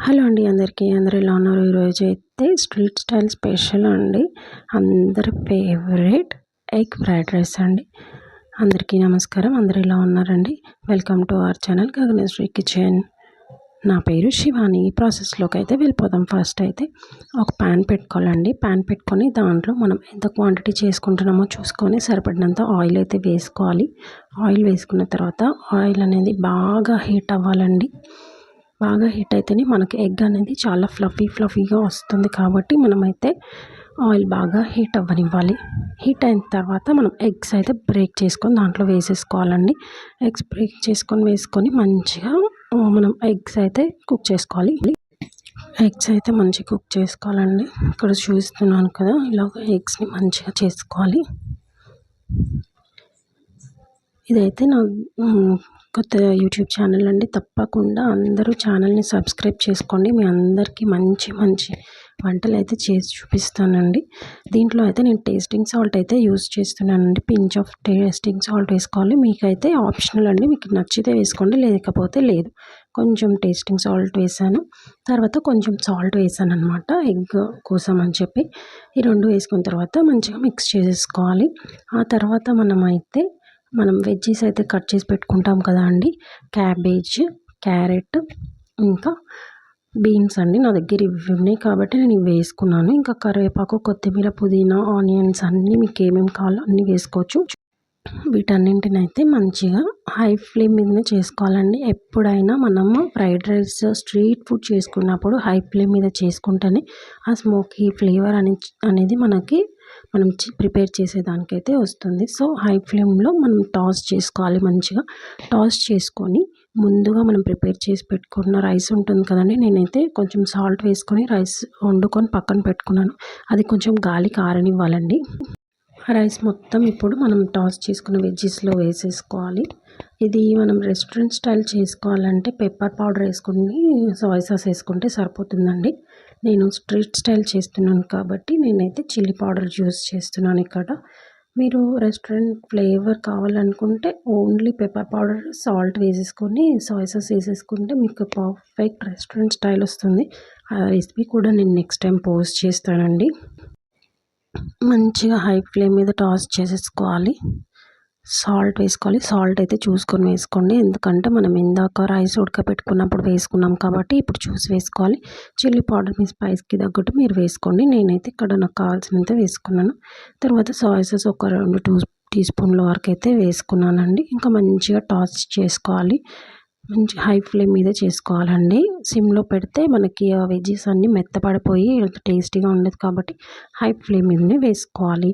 Hello అండి అందరికీ. అందరూ ఎలా ఉన్నారు? ఈరోజు అయితే స్ట్రీట్ స్టైల్ స్పెషల్ అండి. అందరి ఫేవరెట్ ఎగ్ ఫ్రైడ్ రైస్ అండి. అందరికీ నమస్కారం. అందరూ ఎలా ఉన్నారండి? Welcome to our channel Gaganasri kitchen. నా పేరు శివాని. ప్రాసెస్లోకి అయితే వెళ్ళిపోదాం. ఫస్ట్ అయితే ఒక ప్యాన్ పెట్టుకోవాలండి. ప్యాన్ పెట్టుకొని దాంట్లో మనం ఎంత క్వాంటిటీ చేసుకుంటున్నామో చూసుకొని సరిపడినంత ఆయిల్ అయితే వేసుకోవాలి. ఆయిల్ వేసుకున్న తర్వాత ఆయిల్ అనేది బాగా హీట్ అవ్వాలండి. బాగా హీట్ అయితేనే మనకి ఎగ్ అనేది చాలా ఫ్లఫీగా వస్తుంది. కాబట్టి మనమైతే ఆయిల్ బాగా హీట్ అవ్వనివ్వాలి. హీట్ అయిన తర్వాత మనం ఎగ్స్ అయితే బ్రేక్ చేసుకొని దాంట్లో వేసేసుకోవాలండి. ఎగ్స్ బ్రేక్ చేసుకొని వేసుకొని మంచిగా మనం ఎగ్స్ అయితే కుక్ చేసుకోవాలి. ఎగ్స్ అయితే మంచిగా కుక్ చేసుకోవాలండి. ఇక్కడ చూస్తున్నాను కదా, ఇలా ఎగ్స్ని మంచిగా చేసుకోవాలి. ఇదైతే నా కొత్త యూట్యూబ్ ఛానల్ అండి. తప్పకుండా అందరూ ఛానల్ని సబ్స్క్రైబ్ చేసుకోండి. మీ అందరికీ మంచి మంచి వంటలు అయితే చేసి చూపిస్తానండి. దీంట్లో అయితే నేను టేస్టింగ్ సాల్ట్ అయితే యూజ్ చేస్తున్నానండి. పించ్ ఆఫ్ టేస్టింగ్ సాల్ట్ వేసుకోవాలి. మీకైతే ఆప్షనల్ అండి. మీకు నచ్చితే వేసుకోండి, లేకపోతే లేదు. కొంచెం టేస్టింగ్ సాల్ట్ వేసాను, తర్వాత కొంచెం సాల్ట్ వేసాను అనమాట, ఎగ్ కోసం అని చెప్పి. ఈ రెండు వేసుకున్న తర్వాత మంచిగా మిక్స్ చేసేసుకోవాలి. ఆ తర్వాత మనం వెజ్జీస్ అయితే కట్ చేసి పెట్టుకుంటాం కదా అండి. క్యాబేజ్, క్యారెట్, ఇంకా బీన్స్ అండి. నా దగ్గర ఇవి ఉన్నాయి కాబట్టి నేను ఇవి వేసుకున్నాను. ఇంకా కరివేపాకు, కొత్తిమీర, పుదీనా, ఆనియన్స్ అన్నీ మీకు ఏమేమి కావాలో అన్నీ వేసుకోవచ్చు. వీటన్నింటిని అయితే మంచిగా హై ఫ్లేమ్ మీదనే చేసుకోవాలండి. ఎప్పుడైనా మనము ఫ్రైడ్ రైస్, స్ట్రీట్ ఫుడ్ చేసుకున్నప్పుడు హై ఫ్లేమ్ మీద చేసుకుంటేనే ఆ స్మోకీ ఫ్లేవర్ అనేది మనం ప్రిపేర్ చేసేదానికైతే వస్తుంది. సో హై ఫ్లేమ్లో మనం టాస్ చేసుకోవాలి. మంచిగా టాస్ చేసుకొని ముందుగా మనం ప్రిపేర్ చేసి పెట్టుకున్న రైస్ ఉంటుంది కదండి. నేనైతే కొంచెం సాల్ట్ వేసుకొని రైస్ వండుకొని పక్కన పెట్టుకున్నాను. అది కొంచెం గాలికి ఆరనివ్వాలండి. రైస్ మొత్తం ఇప్పుడు మనం టాస్ చేసుకున్న వెజ్జెస్లో వేసేసుకోవాలి. ఇది మనం రెస్టారెంట్ స్టైల్ చేసుకోవాలంటే పెప్పర్ పౌడర్ వేసుకుని సోయా సాస్ వేసుకుంటే సరిపోతుందండి. నేను స్ట్రీట్ స్టైల్ చేస్తున్నాను కాబట్టి నేనైతే చిల్లీ పౌడర్ యూస్ చేస్తున్నాను ఇక్కడ. మీరు రెస్టారెంట్ ఫ్లేవర్ కావాలనుకుంటే ఓన్లీ పెప్పర్ పౌడర్, సాల్ట్ వేసేసుకొని సోయా సాస్ వేసేసుకుంటే మీకు పర్ఫెక్ట్ రెస్టారెంట్ స్టైల్ వస్తుంది. ఆ రెసిపీ కూడా నేను నెక్స్ట్ టైం పోస్ట్ చేస్తానండి. మంచిగా హై ఫ్లేమ్ మీద టాస్ చేసేసుకోవాలి. సాల్ట్ వేసుకోవాలి. సాల్ట్ అయితే చూసుకొని వేసుకోండి, ఎందుకంటే మనం ఇందాక రైస్ ఉడకపెట్టుకున్నప్పుడు వేసుకున్నాం కాబట్టి ఇప్పుడు చూసి వేసుకోవాలి. చిల్లీ పౌడర్ మీ స్పైస్కి తగ్గట్టు మీరు వేసుకోండి. నేనైతే ఇక్కడ నాకు కావాల్సినంత వేసుకున్నాను. తర్వాత సోయా సాస్ ఒక 2 టీ స్పూన్ల వరకు అయితే వేసుకున్నానండి. ఇంకా మంచిగా టాస్ చేసుకోవాలి. మంచి హై ఫ్లేమ్ మీద చేసుకోవాలండి. సిమ్లో పెడితే మనకి ఆ వెజ్జెస్ అన్నీ మెత్తపడిపోయి టేస్టీగా ఉండదు కాబట్టి హై ఫ్లేమ్ మీదనే వేసుకోవాలి.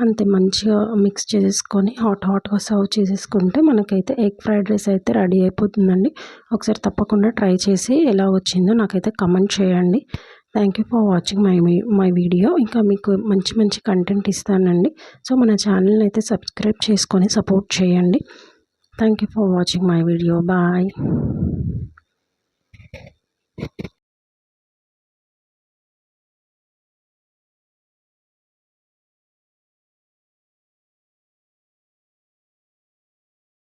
అంతే, మంచిగా మిక్స్ చేసేసుకొని హాట్గా సర్వ్ చేసేసుకుంటే మనకైతే ఎగ్ ఫ్రైడ్ రైస్ అయితే రెడీ అయిపోతుందండి. ఒకసారి తప్పకుండా ట్రై చేసి ఎలా వచ్చిందో నాకైతే కమెంట్ చేయండి. Thank you for watching my video. ఇంకా మీకు మంచి మంచి కంటెంట్ ఇస్తానండి. సో మన ఛానల్ని అయితే సబ్స్క్రైబ్ చేసుకొని సపోర్ట్ చేయండి. Thank you for watching my video. Bye.